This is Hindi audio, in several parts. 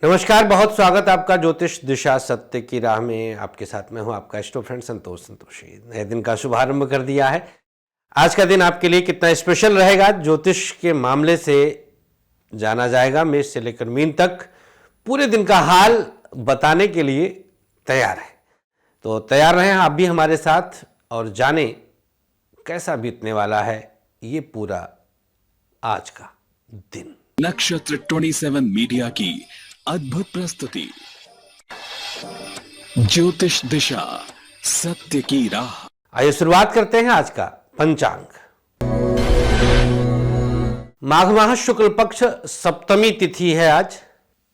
नमस्कार, बहुत स्वागत आपका ज्योतिष दिशा सत्य की राह में। आपके साथ मैं हूं आपका एस्ट्रो फ्रेंड संतोषी। नए दिन का शुभारंभ कर दिया है। आज का दिन आपके लिए कितना स्पेशल रहेगा, ज्योतिष के मामले से जाना जाएगा। मेष से लेकर मीन तक पूरे दिन का हाल बताने के लिए तैयार है। तो तैयार रहें आप भी हमारे साथ और जाने कैसा बीतने वाला है ये पूरा आज का दिन। नक्षत्र 27 मीडिया की अद्भुत प्रस्तुति ज्योतिष दिशा सत्य की राह। आइए शुरुआत करते हैं आज का पंचांग। माघ माह शुक्ल पक्ष सप्तमी तिथि है। आज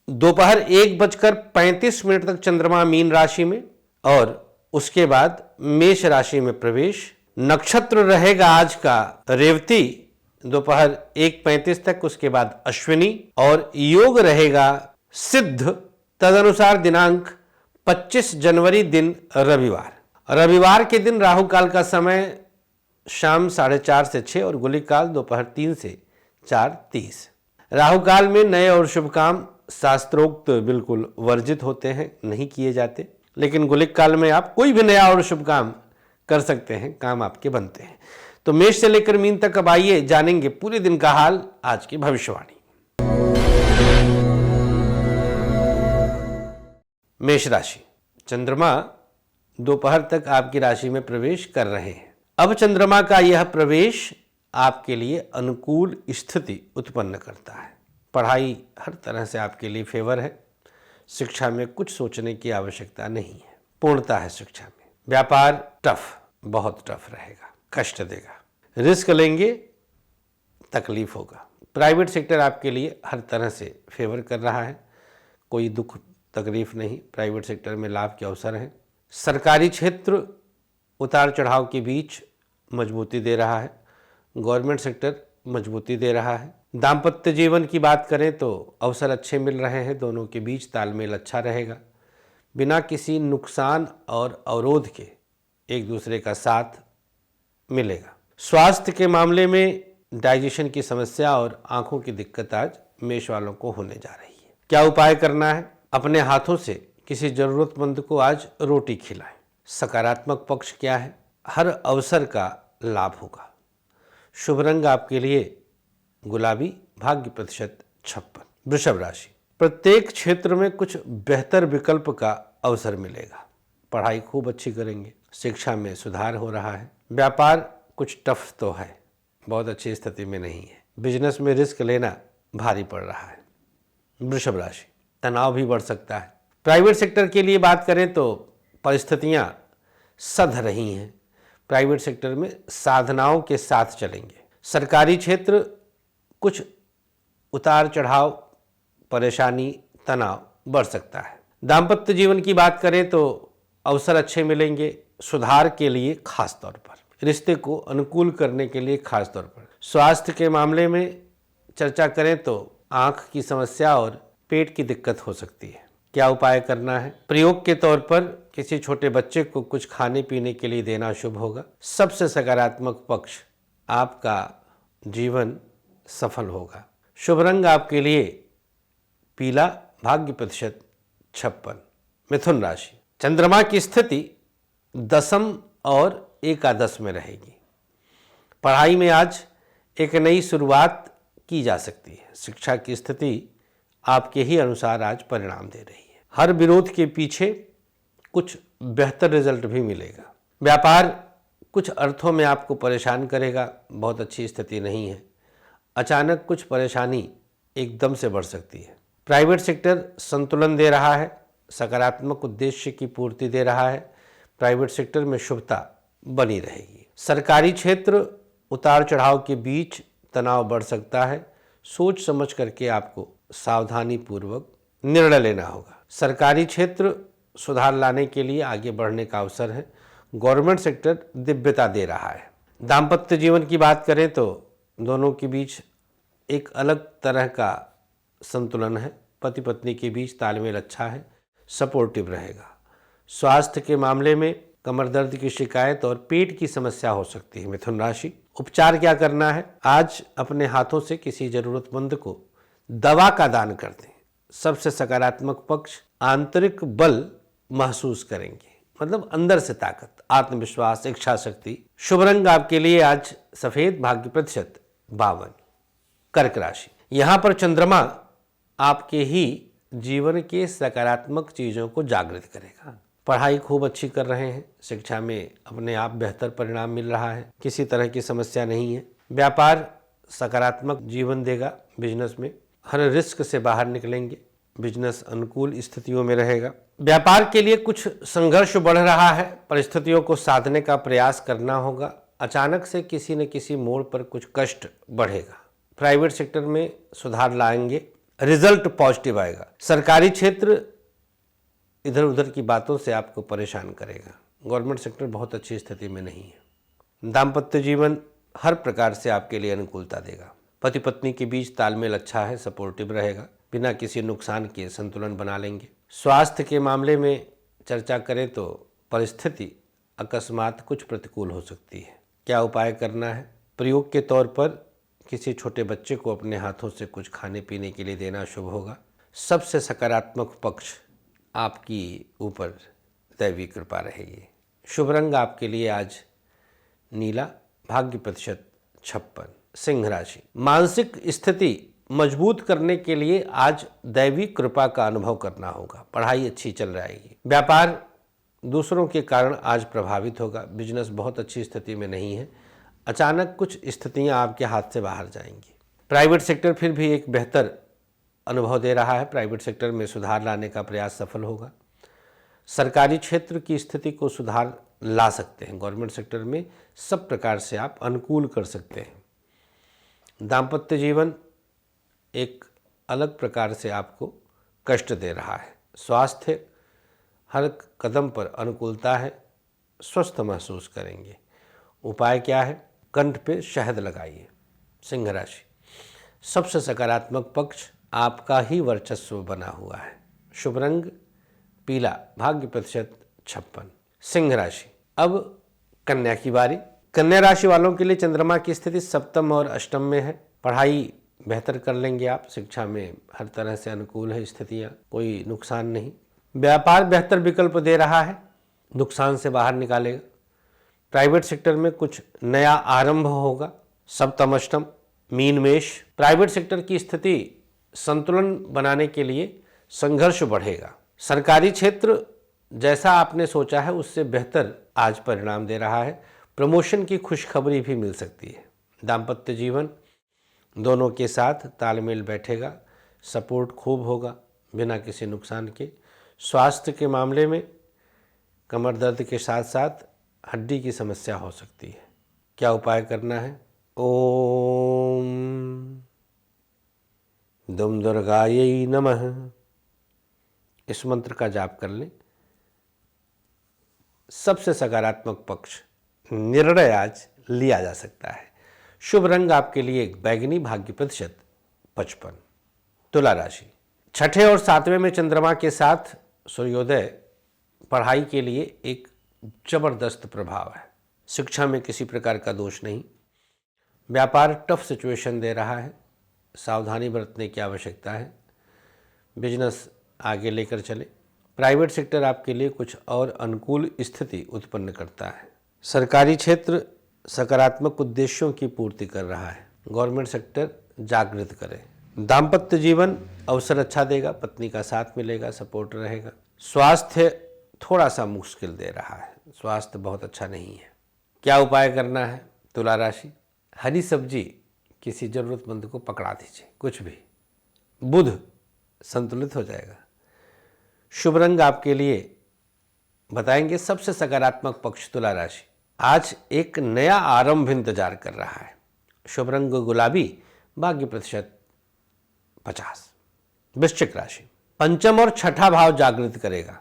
दोपहर 1:35 तक चंद्रमा मीन राशि में और उसके बाद मेष राशि में प्रवेश। नक्षत्र रहेगा आज का रेवती दोपहर 1:35 तक, उसके बाद अश्विनी, और योग रहेगा सिद्ध। तदनुसार दिनांक 25 जनवरी दिन रविवार के दिन राहु काल का समय शाम 4:30 से 6 और गुलिक काल दोपहर 3 से 4:30। राहु काल में नए और शुभ काम शास्त्रोक्त बिल्कुल वर्जित होते हैं, नहीं किए जाते। लेकिन गुलिक काल में आप कोई भी नया और शुभ काम कर सकते हैं, काम आपके बनते हैं। तो मेष से लेकर मीन तक अब आइए जानेंगे पूरे दिन का हाल, आज की भविष्यवाणी। मेष राशि, चंद्रमा दोपहर तक आपकी राशि में प्रवेश कर रहे हैं। अब चंद्रमा का यह प्रवेश आपके लिए अनुकूल स्थिति उत्पन्न करता है। पढ़ाई हर तरह से आपके लिए फेवर है। शिक्षा में कुछ सोचने की आवश्यकता नहीं है, पूर्णता है शिक्षा में। व्यापार बहुत टफ रहेगा, कष्ट देगा। रिस्क लेंगे, तकलीफ होगा। प्राइवेट सेक्टर आपके लिए हर तरह से फेवर कर रहा है, कोई दुख तकलीफ नहीं। प्राइवेट सेक्टर में लाभ के अवसर हैं। सरकारी क्षेत्र उतार चढ़ाव के बीच मजबूती दे रहा है। गवर्नमेंट सेक्टर मजबूती दे रहा है। दाम्पत्य जीवन की बात करें तो अवसर अच्छे मिल रहे हैं, दोनों के बीच तालमेल अच्छा रहेगा। बिना किसी नुकसान और अवरोध के एक दूसरे का साथ मिलेगा। स्वास्थ्य के मामले में डाइजेशन की समस्या और आंखों की दिक्कत आज मेष वालों को होने जा रही है। क्या उपाय करना है? अपने हाथों से किसी जरूरतमंद को आज रोटी खिलाएं। सकारात्मक पक्ष क्या है? हर अवसर का लाभ होगा। शुभ रंग आपके लिए गुलाबी, भाग्य प्रतिशत 56। वृषभ राशि, प्रत्येक क्षेत्र में कुछ बेहतर विकल्प का अवसर मिलेगा। पढ़ाई खूब अच्छी करेंगे। शिक्षा में सुधार हो रहा है। व्यापार कुछ टफ तो है, बहुत अच्छी स्थिति में नहीं है। बिजनेस में रिस्क लेना भारी पड़ रहा है। वृषभ राशि, तनाव भी बढ़ सकता है। प्राइवेट सेक्टर के लिए बात करें तो परिस्थितियां सध रही हैं। प्राइवेट सेक्टर में साधनाओं के साथ चलेंगे। सरकारी क्षेत्र कुछ उतार चढ़ाव, परेशानी, तनाव बढ़ सकता है। दाम्पत्य जीवन की बात करें तो अवसर अच्छे मिलेंगे, सुधार के लिए खास तौर पर, रिश्ते को अनुकूल करने के लिए खास तौर पर। स्वास्थ्य के मामले में चर्चा करें तो आंख की समस्या और पेट की दिक्कत हो सकती है। क्या उपाय करना है? प्रयोग के तौर पर किसी छोटे बच्चे को कुछ खाने पीने के लिए देना शुभ होगा। सबसे सकारात्मक पक्ष, आपका जीवन सफल होगा। शुभ रंग आपके लिए पीला, भाग्य प्रतिशत 56। मिथुन राशि, चंद्रमा की स्थिति दशम और एकादश में रहेगी। पढ़ाई में आज एक नई शुरुआत की जा सकती है। शिक्षा की स्थिति आपके ही अनुसार आज परिणाम दे रही है। हर विरोध के पीछे कुछ बेहतर रिजल्ट भी मिलेगा। व्यापार कुछ अर्थों में आपको परेशान करेगा, बहुत अच्छी स्थिति नहीं है। अचानक कुछ परेशानी एकदम से बढ़ सकती है। प्राइवेट सेक्टर संतुलन दे रहा है, सकारात्मक उद्देश्य की पूर्ति दे रहा है। प्राइवेट सेक्टर में शुभता बनी रहेगी। सरकारी क्षेत्र उतार चढ़ाव के बीच तनाव बढ़ सकता है। सोच समझ करके आपको सावधानी पूर्वक निर्णय लेना होगा। सरकारी क्षेत्र सुधार लाने के लिए आगे बढ़ने का अवसर है। गवर्नमेंट सेक्टर दिव्यता दे रहा है। दाम्पत्य जीवन की बात करें तो दोनों के बीच एक अलग तरह का संतुलन है। पति पत्नी के बीच तालमेल अच्छा है, सपोर्टिव रहेगा। स्वास्थ्य के मामले में कमर दर्द की शिकायत और पेट की समस्या हो सकती है। मिथुन राशि, उपचार क्या करना है? आज अपने हाथों से किसी जरूरतमंद को दवा का दान कर दें। सबसे सकारात्मक पक्ष, आंतरिक बल महसूस करेंगे, मतलब अंदर से ताकत, आत्मविश्वास, इच्छा शक्ति। शुभ रंग आपके लिए आज सफेद, भाग्य प्रतिशत 52। कर्क राशि, यहां पर चंद्रमा आपके ही जीवन के सकारात्मक चीजों को जागृत करेगा। पढ़ाई खूब अच्छी कर रहे हैं, शिक्षा में अपने आप बेहतर परिणाम मिल रहा है, किसी तरह की समस्या नहीं है। व्यापार सकारात्मक जीवन देगा, बिजनेस में हर रिस्क से बाहर निकलेंगे, बिजनेस अनुकूल स्थितियों में रहेगा। व्यापार के लिए कुछ संघर्ष बढ़ रहा है, परिस्थितियों को साधने का प्रयास करना होगा। अचानक से किसी न किसी मोड़ पर कुछ कष्ट बढ़ेगा। प्राइवेट सेक्टर में सुधार लाएंगे, रिजल्ट पॉजिटिव आएगा। सरकारी क्षेत्र इधर उधर की बातों से आपको परेशान करेगा। गवर्नमेंट सेक्टर बहुत अच्छी स्थिति में नहीं है। दाम्पत्य जीवन हर प्रकार से आपके लिए अनुकूलता देगा। पति पत्नी के बीच तालमेल अच्छा है, सपोर्टिव रहेगा, बिना किसी नुकसान के संतुलन बना लेंगे। स्वास्थ्य के मामले में चर्चा करें तो परिस्थिति अकस्मात कुछ प्रतिकूल हो सकती है। क्या उपाय करना है? प्रयोग के तौर पर किसी छोटे बच्चे को अपने हाथों से कुछ खाने पीने के लिए देना शुभ होगा। सबसे सकारात्मक पक्ष आपकी ऊपर दैवी कृपा रहेगी। शुभ रंग आपके लिए आज नीला, भाग्य प्रतिशत 56। सिंह राशि, मानसिक स्थिति मजबूत करने के लिए आज दैवी कृपा का अनुभव करना होगा। पढ़ाई अच्छी चल जाएगी। व्यापार दूसरों के कारण आज प्रभावित होगा। बिजनेस बहुत अच्छी स्थिति में नहीं है, अचानक कुछ स्थितियां आपके हाथ से बाहर जाएंगी। प्राइवेट सेक्टर फिर भी एक बेहतर अनुभव दे रहा है। प्राइवेट सेक्टर में सुधार लाने का प्रयास सफल होगा। सरकारी क्षेत्र की स्थिति को सुधार ला सकते हैं। गवर्नमेंट सेक्टर में सब प्रकार से आप अनुकूल कर सकते हैं। दाम्पत्य जीवन एक अलग प्रकार से आपको कष्ट दे रहा है। स्वास्थ्य हर कदम पर अनुकूलता है, स्वस्थ महसूस करेंगे। उपाय क्या है? कंठ पे शहद लगाइए। सिंह राशि, सबसे सकारात्मक पक्ष आपका ही वर्चस्व बना हुआ है। शुभ रंग पीला, भाग्य प्रतिशत 56। सिंह राशि, अब कन्या की बारी। कन्या राशि वालों के लिए चंद्रमा की स्थिति सप्तम और अष्टम में है। पढ़ाई बेहतर कर लेंगे आप, शिक्षा में हर तरह से अनुकूल है स्थितियां, कोई नुकसान नहीं। व्यापार बेहतर विकल्प दे रहा है, नुकसान से बाहर निकालेगा। प्राइवेट सेक्टर में कुछ नया आरंभ होगा। सप्तम अष्टम मीन मेष, प्राइवेट सेक्टर की स्थिति संतुलन बनाने के लिए संघर्ष बढ़ेगा। सरकारी क्षेत्र जैसा आपने सोचा है उससे बेहतर आज परिणाम दे रहा है। प्रमोशन की खुशखबरी भी मिल सकती है। दाम्पत्य जीवन दोनों के साथ तालमेल बैठेगा, सपोर्ट खूब होगा बिना किसी नुकसान के। स्वास्थ्य के मामले में कमर दर्द के साथ साथ हड्डी की समस्या हो सकती है। क्या उपाय करना है? ओम दुम दुर्गायै नमः, इस मंत्र का जाप कर लें। सबसे सकारात्मक पक्ष निर्णय आज लिया जा सकता है। शुभ रंग आपके लिए बैगनी, भाग्य प्रतिशत 55। तुला राशि, छठे और सातवें में चंद्रमा के साथ सूर्योदय पढ़ाई के लिए एक जबरदस्त प्रभाव है। शिक्षा में किसी प्रकार का दोष नहीं। व्यापार टफ सिचुएशन दे रहा है, सावधानी बरतने की आवश्यकता है। बिजनेस आगे लेकर चले। प्राइवेट सेक्टर आपके लिए कुछ और अनुकूल स्थिति उत्पन्न करता है। सरकारी क्षेत्र सकारात्मक उद्देश्यों की पूर्ति कर रहा है। गवर्नमेंट सेक्टर जागृत करे। दाम्पत्य जीवन अवसर अच्छा देगा, पत्नी का साथ मिलेगा, सपोर्ट रहेगा। स्वास्थ्य थोड़ा सा मुश्किल दे रहा है, स्वास्थ्य बहुत अच्छा नहीं है। क्या उपाय करना है? तुला राशि, हरी सब्जी किसी जरूरतमंद को पकड़ा दीजिए, कुछ भी, बुध संतुलित हो जाएगा। शुभ रंग आपके लिए बताएंगे सबसे सकारात्मक पक्ष तुला राशि, आज एक नया आरंभ इंतजार कर रहा है। शुभ रंग गुलाबी, भाग्य प्रतिशत 50। वृश्चिक राशि, पंचम और छठा भाव जागृत करेगा।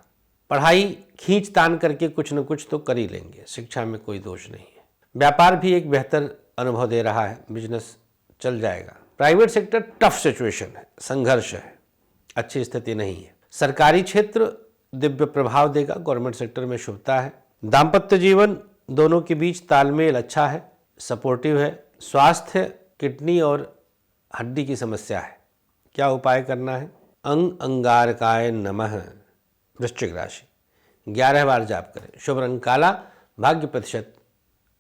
पढ़ाई खींच तान करके कुछ न कुछ तो कर ही लेंगे। शिक्षा में कोई दोष नहीं है। व्यापार भी एक बेहतर अनुभव दे रहा है। बिजनेस चल जाएगा। प्राइवेट सेक्टर टफ सिचुएशन है, संघर्ष है, अच्छी स्थिति नहीं है। सरकारी क्षेत्र दिव्य प्रभाव देगा। गवर्नमेंट सेक्टर में शुभता है। दाम्पत्य जीवन दोनों के बीच तालमेल अच्छा है, सपोर्टिव है। स्वास्थ्य किडनी और हड्डी की समस्या है। क्या उपाय करना है? अंगारकाय नमः। वृश्चिक राशि 11 बार जाप करें। शुभ रंग काला, भाग्य प्रतिशत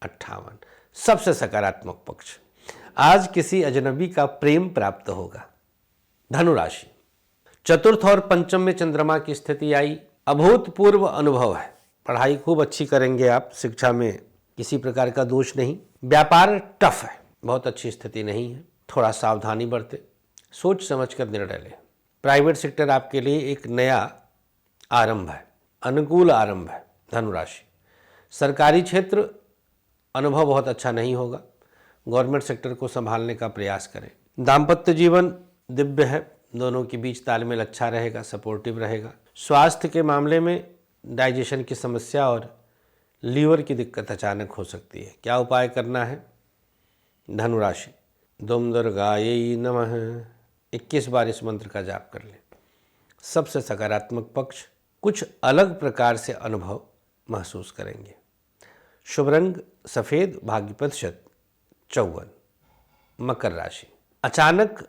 58। सबसे सकारात्मक पक्ष, आज किसी अजनबी का प्रेम प्राप्त होगा। धनु राशि चतुर्थ और पंचम में चंद्रमा की स्थिति आई, अभूतपूर्व अनुभव है। पढ़ाई खूब अच्छी करेंगे आप, शिक्षा में किसी प्रकार का दोष नहीं। व्यापार टफ है, बहुत अच्छी स्थिति नहीं है, थोड़ा सावधानी बरतें, सोच समझकर निर्णय लें। प्राइवेट सेक्टर आपके लिए एक नया आरंभ है, अनुकूल आरंभ है। धनुराशि सरकारी क्षेत्र अनुभव बहुत अच्छा नहीं होगा, गवर्नमेंट सेक्टर को संभालने का प्रयास करें। दाम्पत्य जीवन दिव्य है, दोनों के बीच तालमेल अच्छा रहेगा, सपोर्टिव रहेगा। स्वास्थ्य के मामले में डाइजेशन की समस्या और लीवर की दिक्कत अचानक हो सकती है। क्या उपाय करना है? धनुराशि दुम दुर्गायै नमः 21 बार इस मंत्र का जाप कर लें। सबसे सकारात्मक पक्ष, कुछ अलग प्रकार से अनुभव महसूस करेंगे। शुभ रंग सफ़ेद, भाग्य प्रतिशत 54। मकर राशि अचानक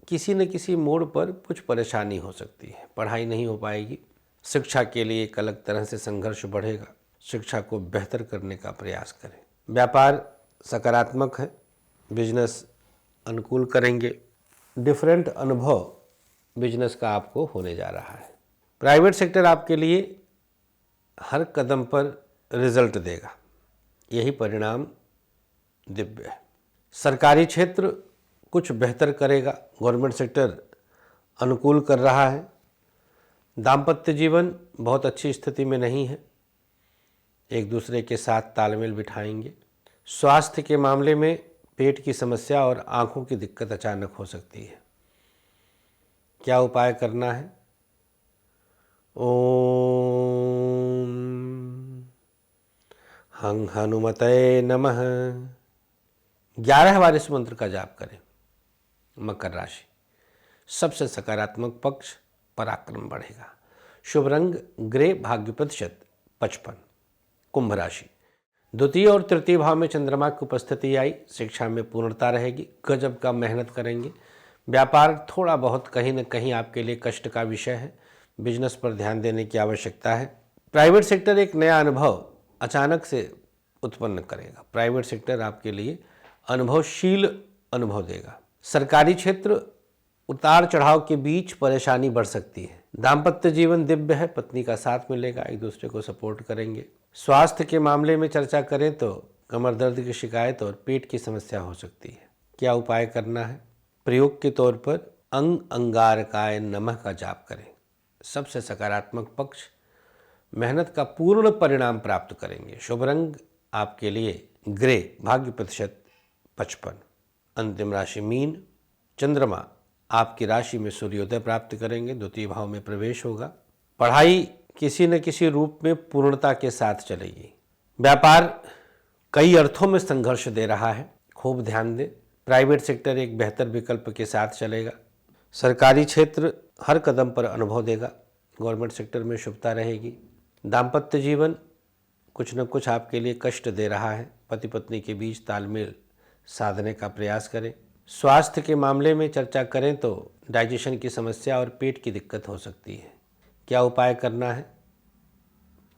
किसी न किसी मोड़ पर कुछ परेशानी हो सकती है, पढ़ाई नहीं हो पाएगी। शिक्षा के लिए एक अलग तरह से संघर्ष बढ़ेगा, शिक्षा को बेहतर करने का प्रयास करें। व्यापार सकारात्मक है, बिजनेस अनुकूल करेंगे। डिफरेंट अनुभव बिजनेस का आपको होने जा रहा है। प्राइवेट सेक्टर आपके लिए हर कदम पर रिजल्ट देगा, यही परिणाम दिव्य है। सरकारी क्षेत्र कुछ बेहतर करेगा, गवर्नमेंट सेक्टर अनुकूल कर रहा है। दाम्पत्य जीवन बहुत अच्छी स्थिति में नहीं है, एक दूसरे के साथ तालमेल बिठाएंगे। स्वास्थ्य के मामले में पेट की समस्या और आंखों की दिक्कत अचानक हो सकती है। क्या उपाय करना है? ओम हं हनुमते नमः 11 बार इस मंत्र का जाप करें। मकर राशि सबसे सकारात्मक पक्ष, पराक्रम बढ़ेगा। शुभ रंग ग्रे, भाग्य प्रतिशत 55। कुंभ राशि द्वितीय और तृतीय भाव में चंद्रमा की उपस्थिति आई, शिक्षा में पूर्णता रहेगी, गजब का मेहनत करेंगे। व्यापार थोड़ा बहुत कहीं न कहीं आपके लिए कष्ट का विषय है, बिजनेस पर ध्यान देने की आवश्यकता है। प्राइवेट सेक्टर एक नया अनुभव अचानक से उत्पन्न करेगा, प्राइवेट सेक्टर आपके लिए अनुभवशील अनुभव देगा। सरकारी क्षेत्र उतार चढ़ाव के बीच परेशानी बढ़ सकती है। दाम्पत्य जीवन दिव्य है, पत्नी का साथ मिलेगा, एक दूसरे को सपोर्ट करेंगे। स्वास्थ्य के मामले में चर्चा करें तो कमर दर्द की शिकायत और पेट की समस्या हो सकती है। क्या उपाय करना है? प्रयोग के तौर पर अंगारकाय नमः का जाप करें। सबसे सकारात्मक पक्ष, मेहनत का पूर्ण परिणाम प्राप्त करेंगे। शुभ रंग आपके लिए ग्रे, भाग्य प्रतिशत 55। अंतिम राशि मीन। चंद्रमा आपकी राशि में सूर्योदय प्राप्त करेंगे, द्वितीय भाव में प्रवेश होगा। पढ़ाई किसी न किसी रूप में पूर्णता के साथ चलेगी। व्यापार कई अर्थों में संघर्ष दे रहा है, खूब ध्यान दें। प्राइवेट सेक्टर एक बेहतर विकल्प के साथ चलेगा। सरकारी क्षेत्र हर कदम पर अनुभव देगा, गवर्नमेंट सेक्टर में शुभता रहेगी। दाम्पत्य जीवन कुछ न कुछ आपके लिए कष्ट दे रहा है, पति पत्नी के बीच तालमेल साधने का प्रयास करें। स्वास्थ्य के मामले में चर्चा करें तो डाइजेशन की समस्या और पेट की दिक्कत हो सकती है। क्या उपाय करना है?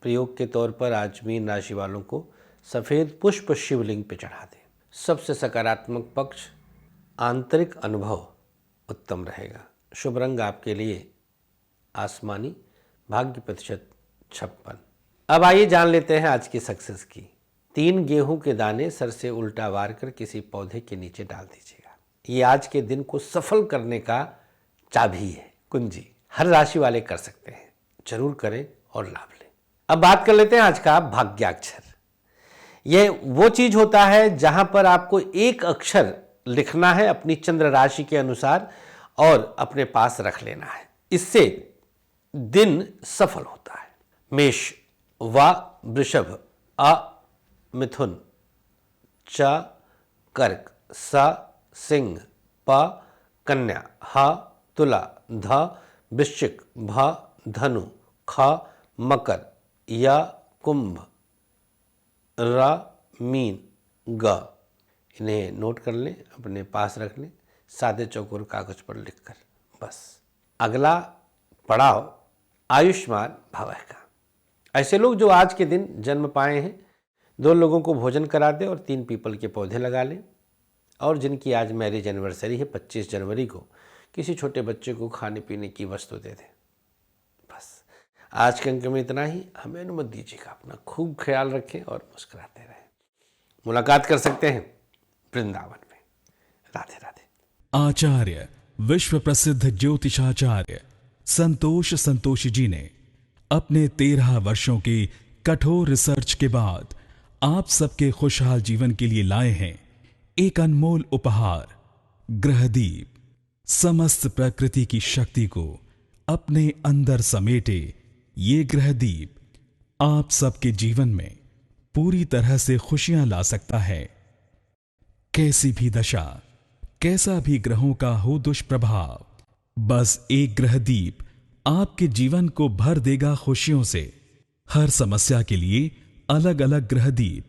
प्रयोग के तौर पर आज मीन राशि वालों को सफ़ेद पुष्प शिवलिंग पे चढ़ा दें। सबसे सकारात्मक पक्ष, आंतरिक अनुभव उत्तम रहेगा। शुभ रंग आपके लिए आसमानी, भाग्य प्रतिशत 56। अब आइए जान लेते हैं आज की सक्सेस की। 3 गेहूं के दाने सर से उल्टा वार कर किसी पौधे के नीचे डाल दीजिएगा। ये आज के दिन को सफल करने का चाबी है, कुंजी। हर राशि वाले कर सकते हैं, जरूर करें और लाभ लें। अब बात कर लेते हैं आज का भाग्याक्षर। यह वो चीज होता है जहां पर आपको एक अक्षर लिखना है अपनी चंद्र राशि के अनुसार और अपने पास रख लेना है, इससे दिन सफल होता है। मेष, वा वृषभ, अ मिथुन, च कर्क, स सिंह, प कन्या, ह तुला, ध वृश्चिक, भ धनु, ख मकर, य कुंभ, र मीन, ग। इन्हें नोट कर लें, अपने पास रख लें, सादे चौकोर कागज पर लिखकर। बस अगला पड़ाव आयुष्मान भवः का। ऐसे लोग जो आज के दिन जन्म पाए हैं, 2 लोगों को भोजन करा दें और 3 पीपल के पौधे लगा लें। और जिनकी आज मैरिज एनिवर्सरी है 25 जनवरी को, किसी छोटे बच्चे को खाने पीने की वस्तु दे दें। बस आज के अंक में इतना ही। हमें अनुमति दीजिएगा, अपना खूब ख्याल रखें और मुस्कुराते रहें। मुलाकात कर सकते हैं वृंदावन में। राधे राधे। आचार्य विश्व प्रसिद्ध ज्योतिषाचार्य संतोष जी ने अपने 13 वर्षों की कठोर रिसर्च के बाद आप सबके खुशहाल जीवन के लिए लाए हैं एक अनमोल उपहार, ग्रहदीप। समस्त प्रकृति की शक्ति को अपने अंदर समेटे ये ग्रहदीप आप सबके जीवन में पूरी तरह से खुशियां ला सकता है। कैसी भी दशा, कैसा भी ग्रहों का हो दुष्प्रभाव, बस एक ग्रहदीप आपके जीवन को भर देगा खुशियों से। हर समस्या के लिए अलग अलग ग्रहदीप,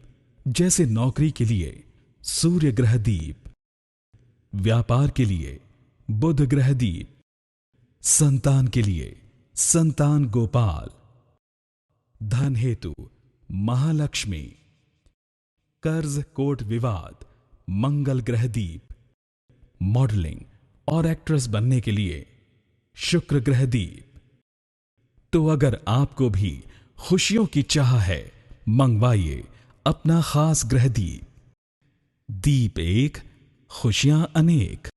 जैसे नौकरी के लिए सूर्य ग्रहदीप, व्यापार के लिए बुध ग्रहदीप, संतान के लिए संतान गोपाल, धन हेतु महालक्ष्मी, कर्ज कोर्ट विवाद मंगल ग्रहदीप, मॉडलिंग और एक्ट्रेस बनने के लिए शुक्र ग्रहदीप। तो अगर आपको भी खुशियों की चाह है, मंगवाइए अपना खास ग्रहदीप। दीप एक, खुशियां अनेक।